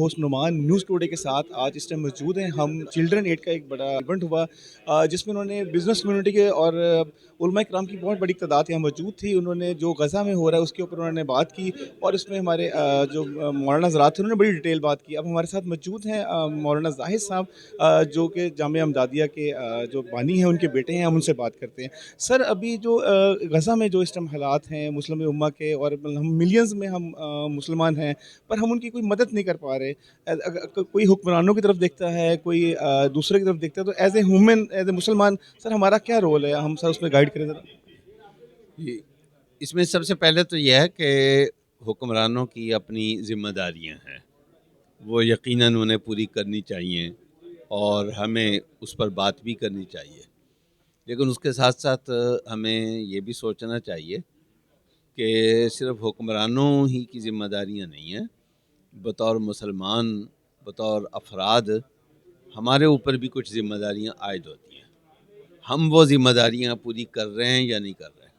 Host Numan news today के साथ आज इस टाइम मौजूद हैं हम। चिल्ड्रन एड का एक बड़ा इवेंट हुआ जिसमें उन्होंने बिज़नेस कम्युनिटी के और उलमा इकराम की बहुत बड़ी तादाद यहाँ मौजूद थी। उन्होंने जो गज़ा में हो रहा है उसके ऊपर उन्होंने बात की और इसमें हमारे जो मौलाना हज़रात थे उन्होंने बड़ी डिटेल बात की। अब हमारे साथ मौजूद हैं मौलाना ज़ाहिद साहब जो कि जामिया अहमदादिया के जो बानी हैं, उनके बेटे हैं। हम उनसे बात करते हैं। सर, अभी जो गज़ा में जो इस टाइम हालात हैं मुस्लिम उम्मा के, और हम मिलियंस में हम मुसलमान हैं, पर हम उनकी कोई मदद नहीं कर पा रहे। कोई हुक्मरानों की तरफ देखता है, कोई दूसरे की तरफ देखता है, तो as a human, as a मुसलमान सर हमारा क्या रोल है? हम सर उसमें गाइड करें ज़रा। ये- इसमें सबसे पहले तो यह है कि हुक्मरानों की अपनी ज़िम्मेदारियां हैं, वो यकीनन उन्हें पूरी करनी चाहिए और हमें उस पर बात भी करनी चाहिए। लेकिन उसके साथ साथ हमें ये भी सोचना चाहिए कि सिर्फ हुक्मरानों ही की ज़िम्मेदारियां नहीं हैं, बतौर मुसलमान, बतौर अफराद हमारे ऊपर भी कुछ ज़िम्मेदारियां आयद होती हैं। हम वो ज़िम्मेदारियां पूरी कर रहे हैं या नहीं कर रहे हैं।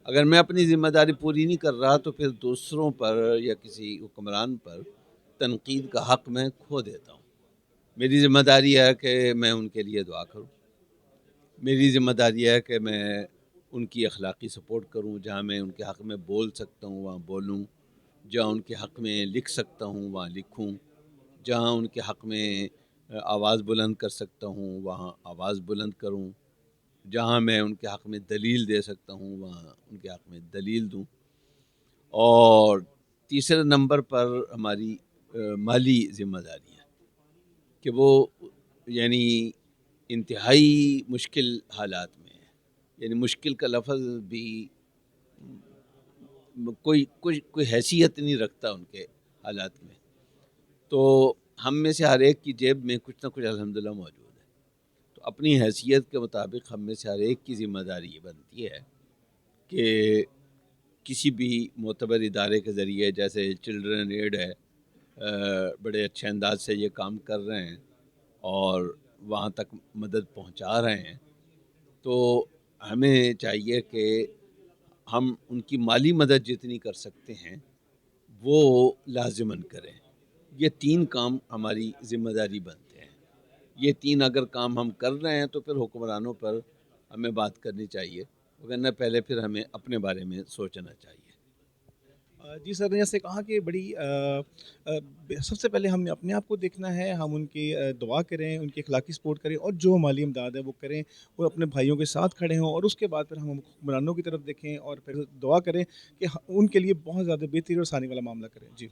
अगर मैं अपनी ज़िम्मेदारी पूरी नहीं कर रहा तो फिर दूसरों पर या किसी हुक्मरान पर तनकीद का हक़ मैं खो देता हूँ। मेरी ज़िम्मेदारी है कि मैं उनके लिए दुआ करूँ। मेरी ज़िम्मेदारी है कि मैं उनकी अखलाक़ी सपोर्ट करूँ। जहाँ मैं उनके हक़ में बोल सकता हूँ वहाँ बोलूँ, जहाँ उनके हक़ में लिख सकता हूँ वहाँ लिखूँ, जहाँ उनके हक़ में आवाज़ बुलंद कर सकता हूँ वहाँ आवाज़ बुलंद करूँ, जहाँ मैं उनके हक़ में दलील दे सकता हूँ वहाँ उनके हक़ में दलील दूँ। और तीसरे नंबर पर हमारी माली ज़िम्मेदारी है कि वो यानी इंतहाई मुश्किल हालात में है। यानी मुश्किल का लफ्ज़ भी कोई हैसियत नहीं रखता उनके हालात में। तो हम में से हर एक की जेब में कुछ ना कुछ अल्हम्दुलिल्लाह मौजूद है। तो अपनी हैसियत के मुताबिक हम में से हर एक की ज़िम्मेदारी ये बनती है कि किसी भी मोतबर इदारे के ज़रिए, जैसे चिल्ड्रन एड है, बड़े अच्छे अंदाज से ये काम कर रहे हैं और वहाँ तक मदद पहुँचा रहे हैं। तो हमें चाहिए कि हम उनकी माली मदद जितनी कर सकते हैं वो लाज़िमन करें। ये 3 काम हमारी ज़िम्मेदारी बनते हैं। ये 3 अगर काम हम कर रहे हैं तो फिर हुक्मरानों पर हमें बात करनी चाहिए, वरना पहले फिर हमें अपने बारे में सोचना चाहिए। जी सर ने जैसे कहा कि बड़ी सबसे पहले हमें अपने आप को देखना है, हम उनकी दुआ करें, उनकी अखलाकी सपोर्ट करें और जो माली इमदाद है वो करें, वो अपने भाइयों के साथ खड़े हों, और उसके बाद फिर हम हुक्मरानों की तरफ देखें और फिर दुआ करें कि उनके लिए बहुत ज़्यादा बेहतरी और आसानी वाला मामला करें। जी।